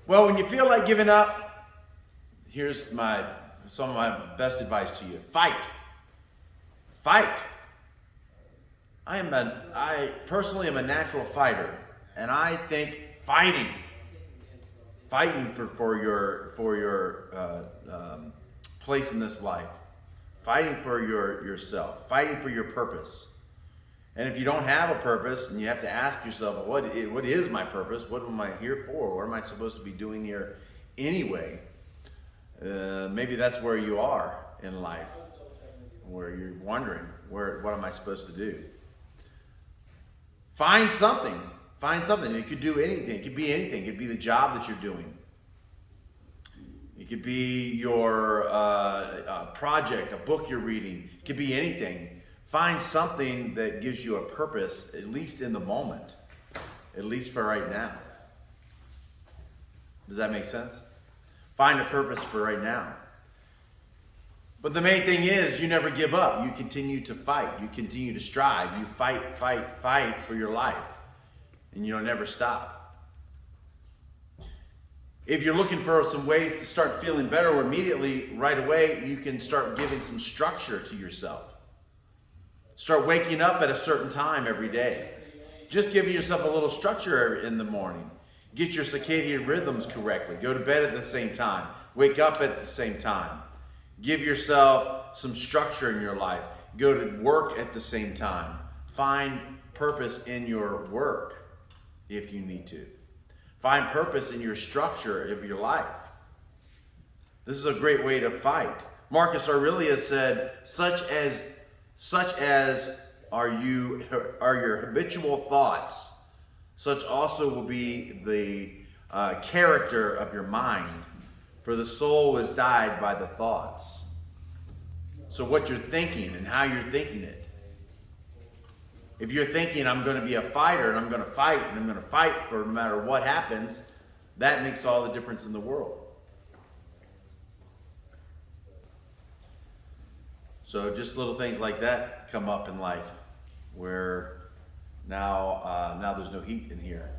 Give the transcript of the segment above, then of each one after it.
Well, when you feel like giving up, here's some of my best advice to you. Fight. Fight. I personally am a natural fighter, and I think fighting for your place in this life, fighting for yourself, fighting for your purpose. And if you don't have a purpose, and you have to ask yourself, what is my purpose? What am I here for? What am I supposed to be doing here anyway? Maybe that's where you are in life, where you're wondering, what am I supposed to do? Find something. Find something. It could do anything. It could be anything. It could be the job that you're doing. It could be your project, a book you're reading. It could be anything. Find something that gives you a purpose, at least in the moment, at least for right now. Does that make sense? Find a purpose for right now. But the main thing is, you never give up. You continue to fight. You continue to strive. You fight for your life. And you'll never stop. If you're looking for some ways to start feeling better immediately, right away, you can start giving some structure to yourself. Start waking up at a certain time every day. Just give yourself a little structure in the morning. Get your circadian rhythms correctly. Go to bed at the same time. Wake up at the same time. Give yourself some structure in your life. Go to work at the same time. Find purpose in your work if you need to. Find purpose in your structure of your life. This is a great way to fight. Marcus Aurelius said, such as are your habitual thoughts, such also will be the character of your mind. For the soul is died by the thoughts. So what you're thinking and how you're thinking it. If you're thinking, I'm going to be a fighter and I'm going to fight and I'm going to fight for no matter what happens, that makes all the difference in the world. So just little things like that come up in life where now there's no heat in here.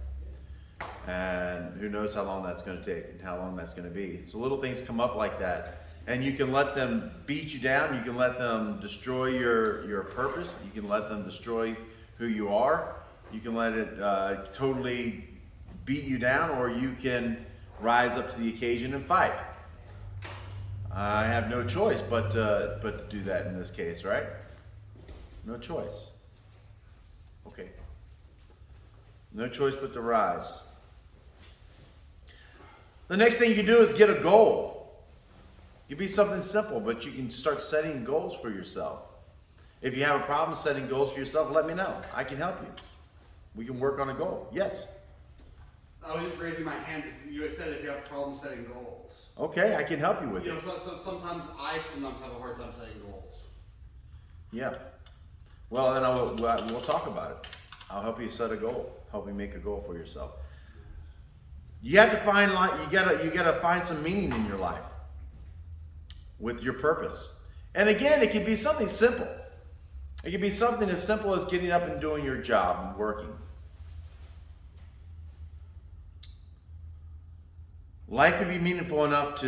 And who knows how long that's going to take and how long that's going to be. So little things come up like that. And you can let them beat you down. You can let them destroy your purpose. You can let them destroy who you are. You can let it totally beat you down, or you can rise up to the occasion and fight. I have no choice but to do that in this case, right? No choice. Okay. No choice but to rise. The next thing you can do is get a goal. It can be something simple, but you can start setting goals for yourself. If you have a problem setting goals for yourself, let me know. I can help you. We can work on a goal. Yes? I was just raising my hand. You said if you have problems setting goals. Okay, I can help you with it. So sometimes I have a hard time setting goals. Yeah. Well, then we'll talk about it. I'll help you set a goal. Help you make a goal for yourself. You have to find you gotta find some meaning in your life with your purpose. And again, it can be something simple. It can be something as simple as getting up and doing your job and working. Life can be meaningful enough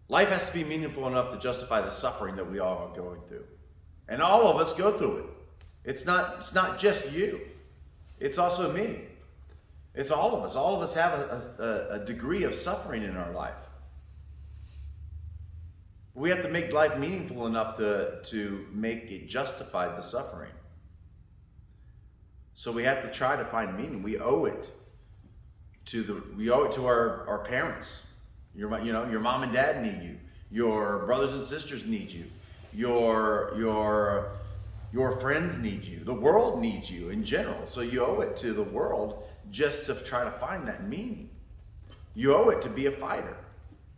life has to be meaningful enough to justify the suffering that we all are going through. And all of us go through it. It's not just you. It's also me. It's all of us. All of us have a degree of suffering in our life. We have to make life meaningful enough to make it justify the suffering. So we have to try to find meaning. We owe it to our parents. Your mom and dad need you. Your brothers and sisters need you. Your friends need you. The world needs you in general. So you owe it to the world just to try to find that meaning. You owe it to be a fighter.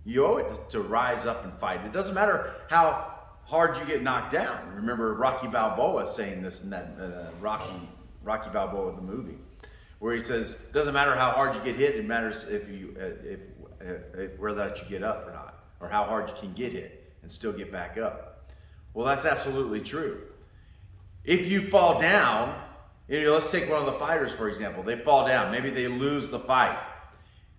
You owe it to rise up and fight. It doesn't matter how hard you get knocked down. Remember Rocky Balboa saying this in that Rocky Balboa the movie, where he says, it doesn't matter how hard you get hit, it matters if whether or not you get up or not, or how hard you can get hit and still get back up. Well, that's absolutely true. If you fall down, Let's take one of the fighters, for example. They fall down. Maybe they lose the fight.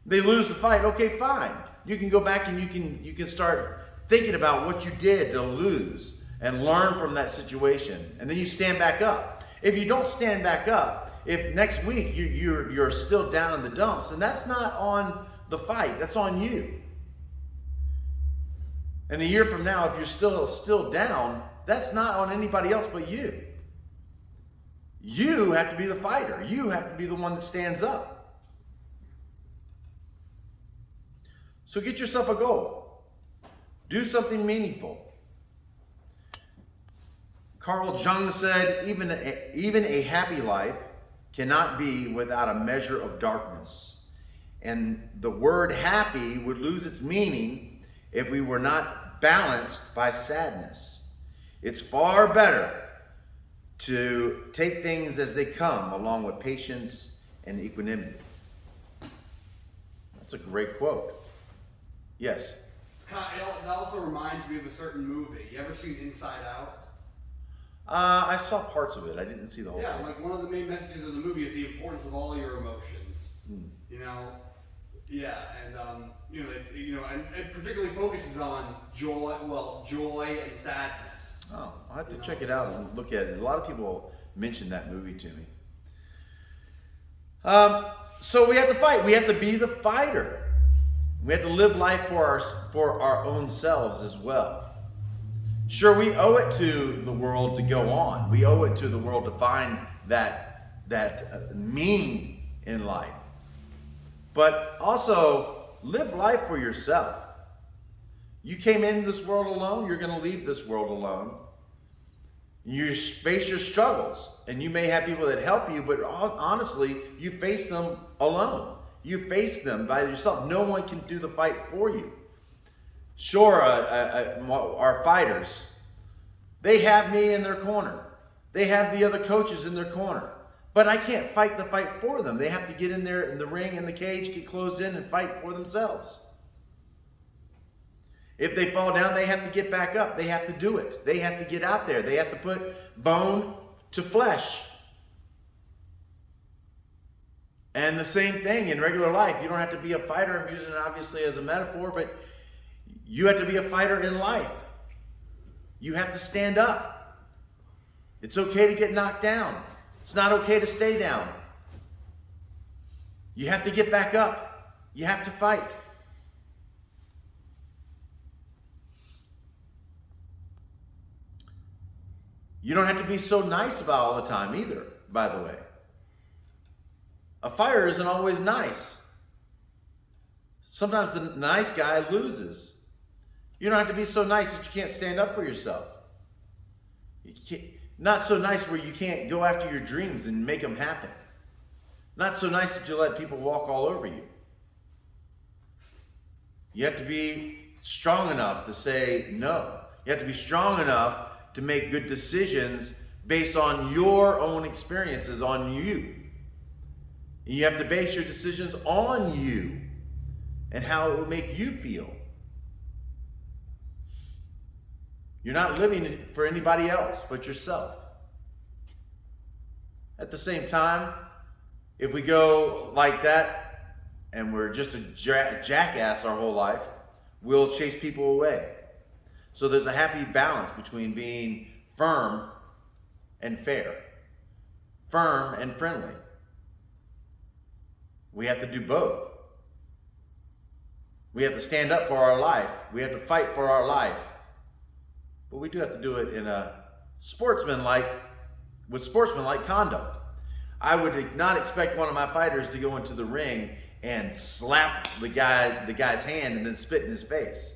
They lose the fight. Okay, fine. You can go back and you can start thinking about what you did to lose and learn from that situation. And then you stand back up. If you don't stand back up, if next week you're still down in the dumps, then that's not on the fight. That's on you. And a year from now, if you're still down, that's not on anybody else but you. You have to be the fighter. You have to be the one that stands up. So get yourself a goal. Do something meaningful. Carl Jung said, even a happy life cannot be without a measure of darkness. And the word happy would lose its meaning if we were not balanced by sadness. It's far better to take things as they come, along with patience and equanimity. That's a great quote. Yes? It also reminds me of a certain movie. You ever seen Inside Out? I saw parts of it. I didn't see the whole thing. Yeah, like one of the main messages of the movie is the importance of all your emotions. You know, yeah, and and it particularly focuses on joy and sadness. Oh, I'll have to check it out and look at it. A lot of people mention that movie to me. So we have to fight. We have to be the fighter. We have to live life for our own selves as well. Sure, we owe it to the world to go on. We owe it to the world to find that meaning in life. But also, live life for yourself. You came into this world alone, you're going to leave this world alone. You face your struggles, and you may have people that help you, but honestly, you face them alone. You face them by yourself. No one can do the fight for you. Sure, our fighters, they have me in their corner. They have the other coaches in their corner. But I can't fight the fight for them. They have to get in there in the ring, in the cage, get closed in, and fight for themselves. If they fall down, they have to get back up. They have to do it. They have to get out there. They have to put bone to flesh. And the same thing in regular life. You don't have to be a fighter. I'm using it obviously as a metaphor, but you have to be a fighter in life. You have to stand up. It's okay to get knocked down. It's not okay to stay down. You have to get back up. You have to fight. You don't have to be so nice about all the time either, by the way. A fighter isn't always nice. Sometimes the nice guy loses. You don't have to be so nice that you can't stand up for yourself. Not so nice where you can't go after your dreams and make them happen. Not so nice that you let people walk all over you. You have to be strong enough to say no. You have to be strong enough to make good decisions based on your own experiences, on you. And you have to base your decisions on you and how it will make you feel. You're not living for anybody else but yourself. At the same time, if we go like that and we're just a jackass our whole life, we'll chase people away. So there's a happy balance between being firm and fair, firm and friendly. We have to do both. We have to stand up for our life. We have to fight for our life. But we do have to do it in a sportsmanlike conduct. I would not expect one of my fighters to go into the ring and slap the guy's hand and then spit in his face.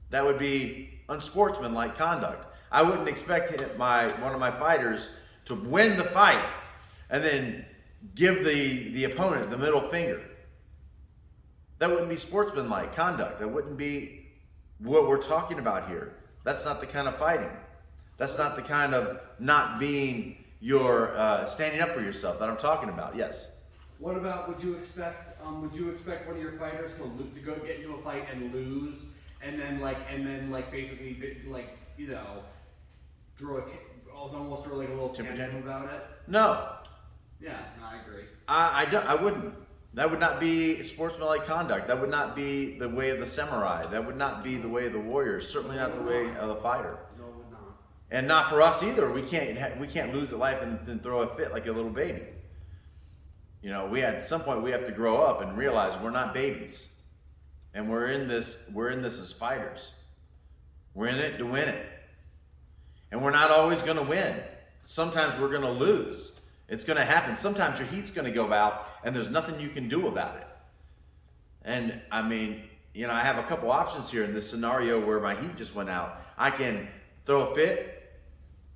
That would be unsportsmanlike conduct. I wouldn't expect one of my fighters to win the fight and then give the opponent the middle finger. That wouldn't be sportsmanlike conduct. That wouldn't be what we're talking about here. That's not the kind of fighting. That's not the kind of not being your standing up for yourself that I'm talking about. Yes. What about would you expect one of your fighters to go get into a fight and lose, and then basically throw almost sort of like a little Temper tantrum tantrum? about it. No, Yeah, no, I agree. I wouldn't. That would not be sportsmanlike conduct. That would not be the way of the samurai. That would not be the way of the warrior. Certainly not the way of the fighter. No, it would not. And not for us either. We can't lose at life and then throw a fit like a little baby. You know, at some point we have to grow up and realize we're not babies, and we're in this as fighters. We're in it to win it, and we're not always going to win. Sometimes we're going to lose. It's going to happen. Sometimes your heat's going to go out, and there's nothing you can do about it. And I mean, you know, I have a couple options here in this scenario where my heat just went out. I can throw a fit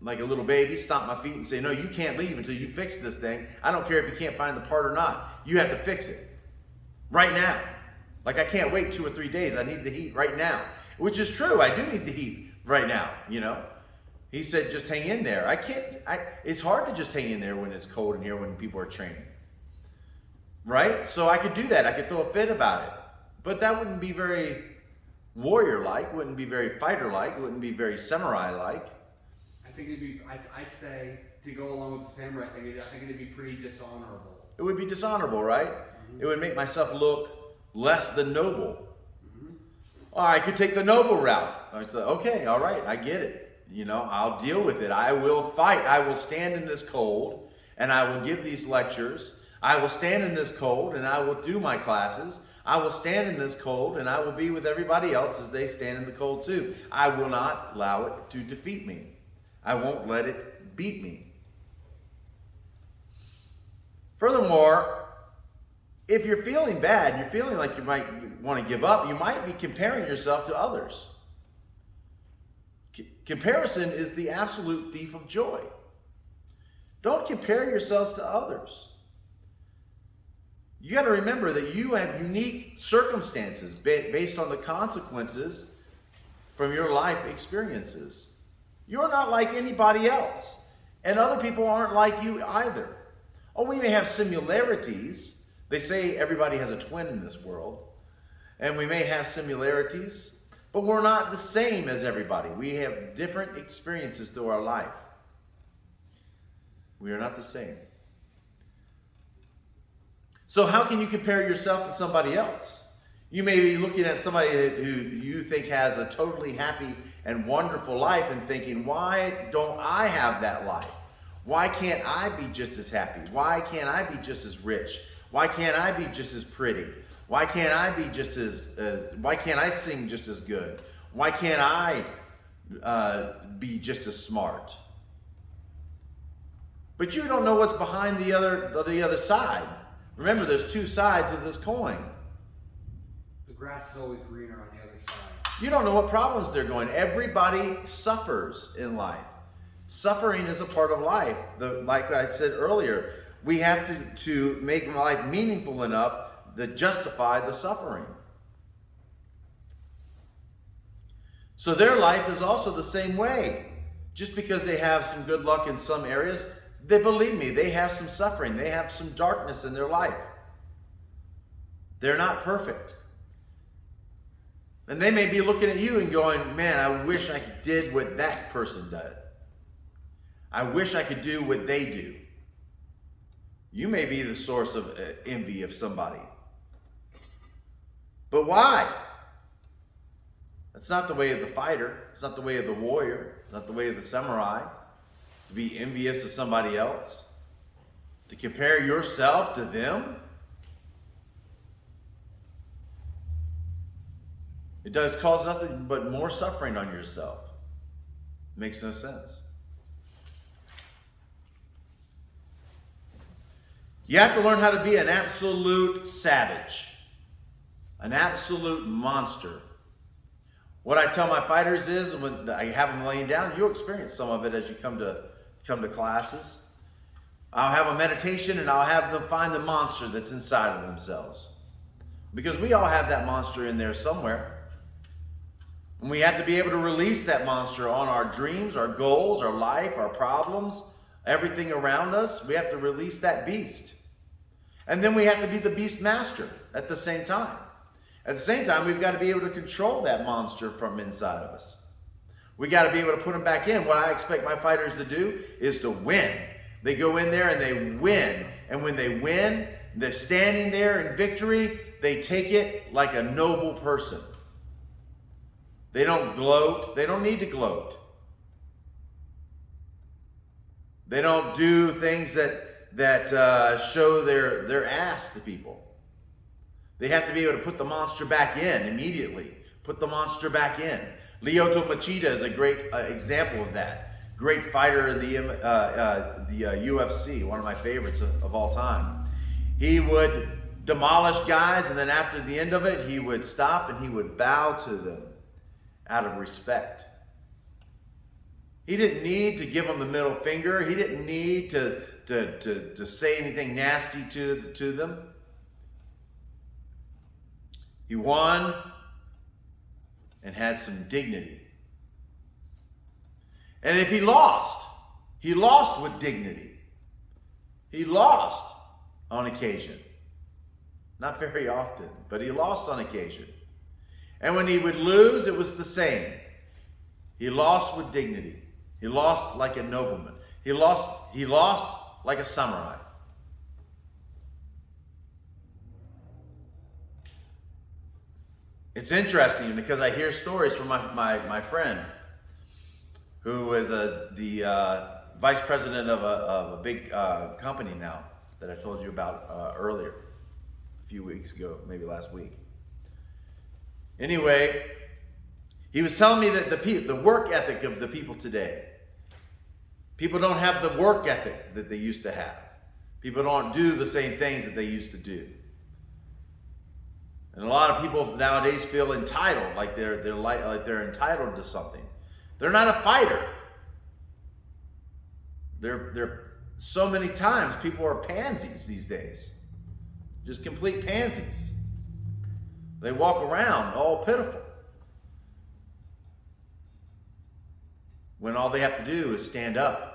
like a little baby, stomp my feet and say, no, you can't leave until you fix this thing. I don't care if you can't find the part or not. You have to fix it right now. Like, I can't wait 2 or 3 days. I need the heat right now, which is true. I do need the heat right now, you know. He said, just hang in there. It's hard to just hang in there when it's cold in here when people are training, right? So I could do that. I could throw a fit about it, but that wouldn't be very warrior-like, wouldn't be very fighter-like, wouldn't be very samurai-like. I think it'd be, I'd say, to go along with the samurai thing, I think it'd be pretty dishonorable. It would be dishonorable, right? Mm-hmm. It would make myself look less than noble. Mm-hmm. Or I could take the noble route. I said, okay, all right, I get it. You know, I'll deal with it. I will fight. I will stand in this cold and I will give these lectures. I will stand in this cold and I will do my classes. I will stand in this cold and I will be with everybody else as they stand in the cold too. I will not allow it to defeat me. I won't let it beat me. Furthermore, if you're feeling bad, you're feeling like you might want to give up, you might be comparing yourself to others. Comparison is the absolute thief of joy. Don't compare yourselves to others. You got to remember that you have unique circumstances based on the consequences from your life experiences. You're not like anybody else, and other people aren't like you either. Oh, we may have similarities. They say everybody has a twin in this world, and we may have similarities, but we're not the same as everybody. We have different experiences through our life. We are not the same. So how can you compare yourself to somebody else? You may be looking at somebody who you think has a totally happy and wonderful life and thinking, why don't I have that life? Why can't I be just as happy? Why can't I be just as rich? Why can't I be just as pretty? Why can't I be just why can't I sing just as good? Why can't I be just as smart? But you don't know what's behind the other side. Remember, there's two sides of this coin. The grass is always greener on the other side. You don't know what problems they're going. Everybody suffers in life. Suffering is a part of life. Like I said earlier, we have to make life meaningful enough that justify the suffering. So their life is also the same way. Just because they have some good luck in some areas, believe me, they have some suffering. They have some darkness in their life. They're not perfect. And they may be looking at you and going, man, I wish I did what that person did. I wish I could do what they do. You may be the source of envy of somebody. But why? That's not the way of the fighter. It's not the way of the warrior. It's not the way of the samurai. To be envious of somebody else. To compare yourself to them. It does cause nothing but more suffering on yourself. It makes no sense. You have to learn how to be an absolute savage. An absolute monster. What I tell my fighters is, when I have them laying down, you'll experience some of it as you come to classes. I'll have a meditation and I'll have them find the monster that's inside of themselves. Because we all have that monster in there somewhere. And we have to be able to release that monster on our dreams, our goals, our life, our problems, everything around us. We have to release that beast. And then we have to be the beast master at the same time. At the same time, we've got to be able to control that monster from inside of us. We got to be able to put them back in. What I expect my fighters to do is to win. They go in there and they win. And when they win, they're standing there in victory. They take it like a noble person. They don't gloat. They don't need to gloat. They don't do things that show their ass to people. They have to be able to put the monster back in immediately. Put the monster back in. Lyoto Machida is a great example of that. Great fighter in the UFC, one of my favorites of all time. He would demolish guys, and then after the end of it, he would stop and he would bow to them out of respect. He didn't need to give them the middle finger. He didn't need to say anything nasty to them. He won and had some dignity. And if he lost with dignity. He lost on occasion. Not very often, but he lost on occasion. And when he would lose, it was the same. He lost with dignity. He lost like a nobleman. He lost like a samurai. It's interesting because I hear stories from my friend who is the vice president of a big company now that I told you about earlier, a few weeks ago, maybe last week. Anyway, he was telling me that the work ethic of the people today, people don't have the work ethic that they used to have. People don't do the same things that they used to do. And a lot of people nowadays feel entitled, like they're entitled to something. They're not a fighter. They're so many times people are pansies these days. Just complete pansies. They walk around all pitiful. When all they have to do is stand up.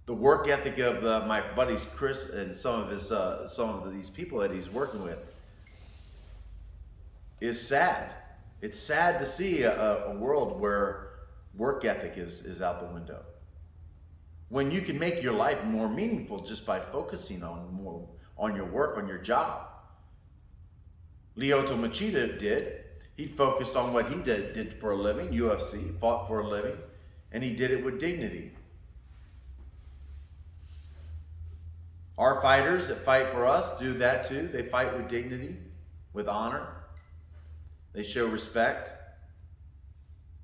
The work ethic of my buddies Chris and some of these people that he's working with is sad. It's sad to see a world where work ethic is out the window. When you can make your life more meaningful just by focusing on your work, on your job. Lyoto Machida did. He focused on what he did for a living, UFC, fought for a living, and he did it with dignity. Our fighters that fight for us do that too. They fight with dignity, with honor. They show respect.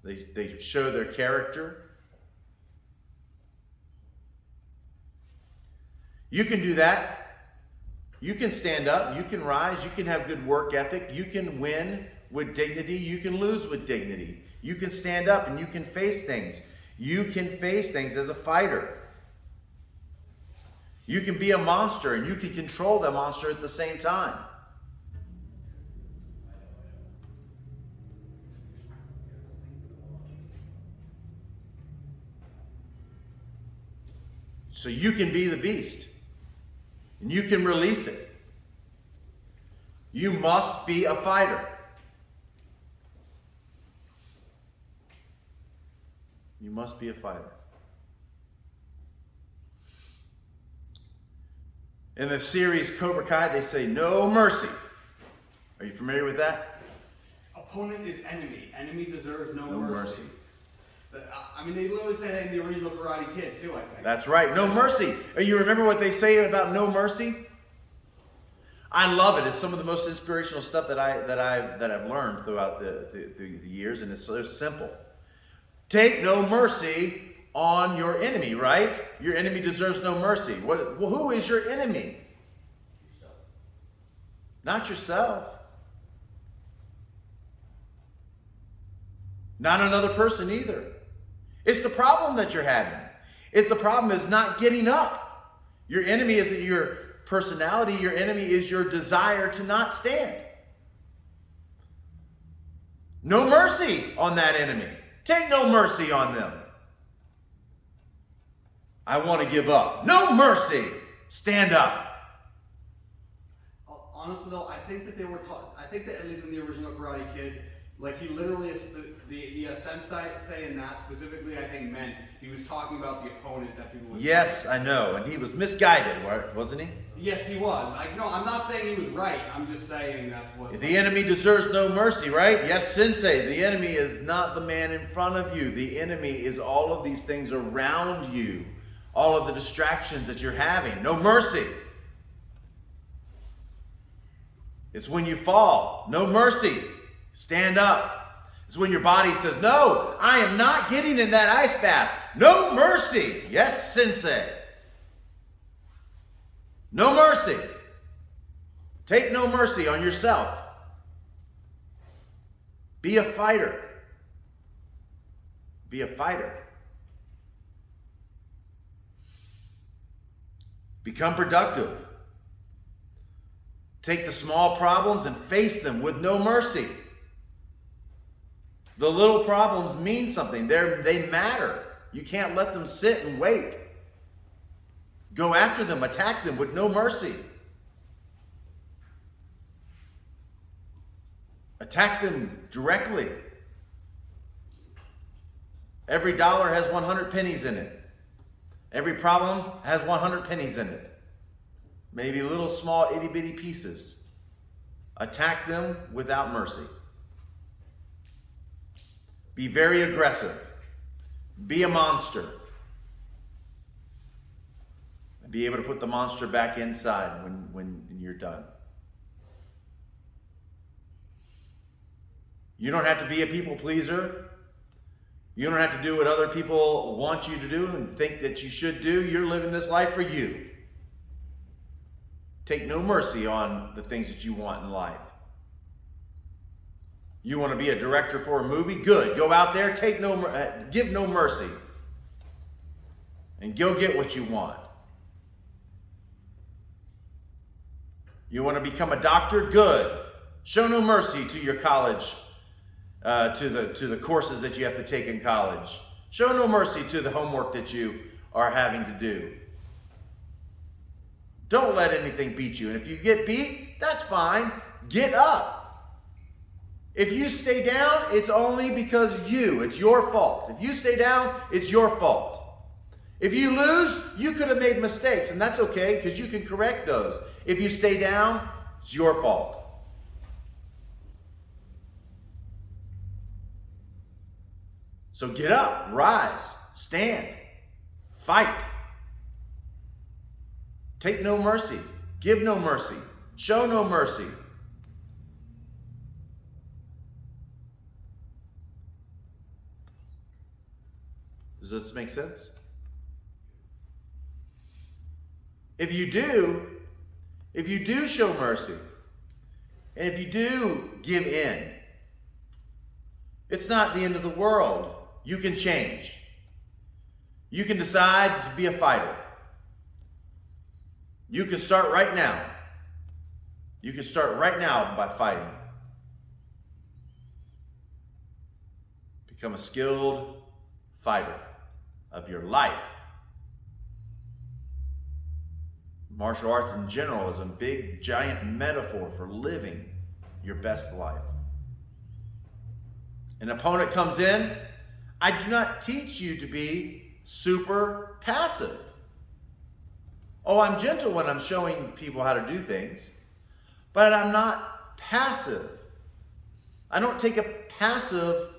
They show their character. You can do that. You can stand up. You can rise. You can have good work ethic. You can win with dignity. You can lose with dignity. You can stand up and you can face things. You can face things as a fighter. You can be a monster and you can control that monster at the same time. So you can be the beast and you can release it. You must be a fighter. You must be a fighter. In the series Cobra Kai, they say no mercy. Are you familiar with that? Opponent is enemy. Enemy deserves no mercy. I mean, they literally say that in the original Karate Kid too, I think. That's right. No mercy. You remember what they say about no mercy? I love it. It's some of the most inspirational stuff that I've learned throughout the years, and it's so simple. Take no mercy on your enemy, right? Your enemy deserves no mercy. Well, who is your enemy? Yourself. Not yourself. Not another person either. It's the problem that you're having. The problem is not getting up. Your enemy isn't your personality. Your enemy is your desire to not stand. No mercy on that enemy. Take no mercy on them. I want to give up. No mercy. Stand up. Honestly though, I think that they were taught, I think that at least in the original Karate Kid, Like he literally, the sensei in that specifically, I think meant he was talking about the opponent that people would. Yes, I know, and he was misguided, wasn't he? Yes, he was. Like, no, I'm not saying he was right. I'm just saying that's what. The enemy deserves no mercy, right? Yes, sensei, the enemy is not the man in front of you. The enemy is all of these things around you, all of the distractions that you're having. No mercy. It's when you fall. No mercy. Stand up. It's when your body says, no, I am not getting in that ice bath. No mercy. Yes, sensei. No mercy. Take no mercy on yourself. Be a fighter. Be a fighter. Become productive. Take the small problems and face them with no mercy. The little problems mean something. They matter. You can't let them sit and wait. Go after them, attack them with no mercy. Attack them directly. Every dollar has 100 pennies in it. Every problem has 100 pennies in it. Maybe little small itty bitty pieces. Attack them without mercy. Be very aggressive. Be a monster. And be able to put the monster back inside when you're done. You don't have to be a people pleaser. You don't have to do what other people want you to do and think that you should do. You're living this life for you. Take no mercy on the things that you want in life. You want to be a director for a movie? Good. Go out there, give no mercy. And go get what you want. You want to become a doctor? Good. Show no mercy to your college, to the courses that you have to take in college. Show no mercy to the homework that you are having to do. Don't let anything beat you. And if you get beat, that's fine. Get up. If you stay down, it's only because it's your fault. If you stay down, it's your fault. If you lose, you could have made mistakes, and that's okay because you can correct those. If you stay down, it's your fault. So get up, rise, stand, fight. Take no mercy, give no mercy, show no mercy. Does this make sense? If you do show mercy, and if you do give in, it's not the end of the world. You can change. You can decide to be a fighter. You can start right now. You can start right now by fighting. Become a skilled fighter of your life. Martial arts in general is a big, giant metaphor for living your best life. An opponent comes in, I do not teach you to be super passive. Oh, I'm gentle when I'm showing people how to do things, but I'm not passive. I don't take a passive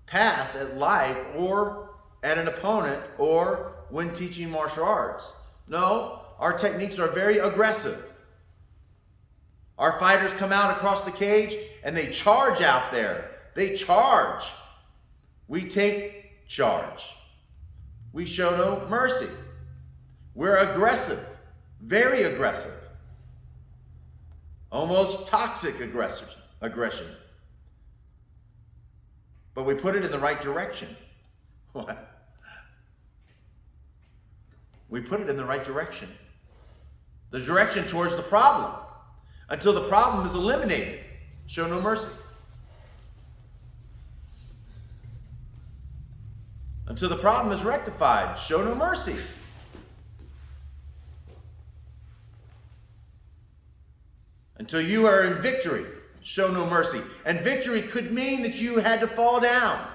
pass at life or at an opponent or when teaching martial arts. No, our techniques are very aggressive. Our fighters come out across the cage and they charge out there. They charge. We take charge. We show no mercy. We're aggressive, very aggressive. Almost toxic aggression. But we put it in the right direction. What? We put it in the right direction. The direction towards the problem. Until the problem is eliminated. Show no mercy. Until the problem is rectified. Show no mercy. Until you are in victory. Show no mercy. And victory could mean that you had to fall down.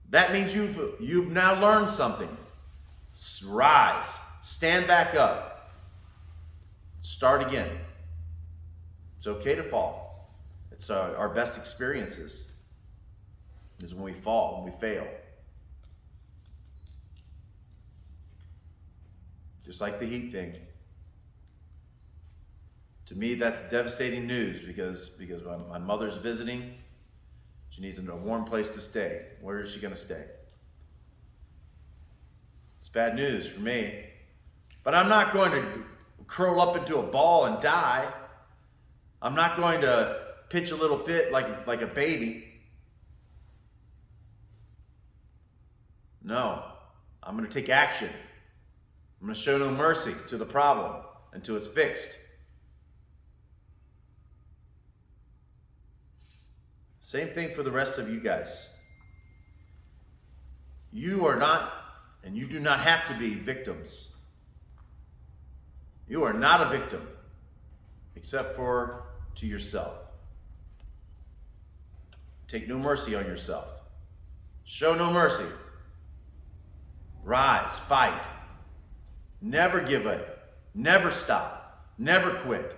That means you've now learned something. Rise. Stand back up. Start again. It's okay to fall. It's our best experiences is when we fall, when we fail. Just like the heat thing. To me, that's devastating news because my mother's visiting. She needs a warm place to stay. Where is she going to stay? It's bad news for me. But I'm not going to curl up into a ball and die. I'm not going to pitch a little fit like a baby. No, I'm going to take action. I'm going to show no mercy to the problem until it's fixed. Same thing for the rest of you guys. You are not, and you do not have to be victims. You are not a victim, except for to yourself. Take no mercy on yourself. Show no mercy. Rise, fight. Never give up. Never stop. Never quit.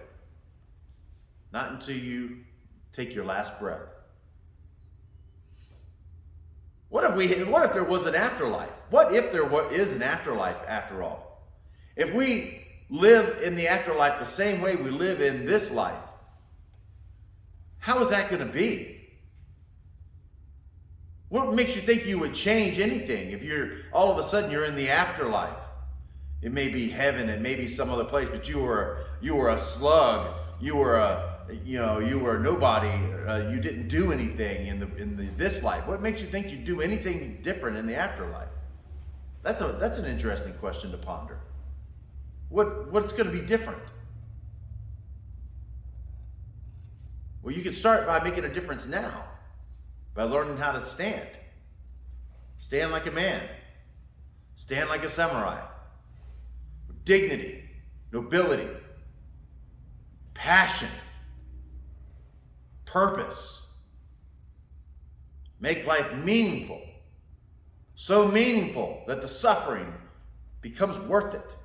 Not until you take your last breath. What if there was an afterlife? What if there is an afterlife after all? If we live in the afterlife the same way we live in this life, how is that going to be? What makes you think you would change anything if all of a sudden you're in the afterlife? It may be heaven, it may be some other place, but you were a slug, you were nobody, you didn't do anything in this life. What makes you think you'd do anything different in the afterlife? That's an interesting question to ponder. What's going to be different? Well, you can start by making a difference now, by learning how to stand. Stand like a man. Stand like a samurai. Dignity, nobility, passion, purpose. Make life meaningful. So meaningful that the suffering becomes worth it.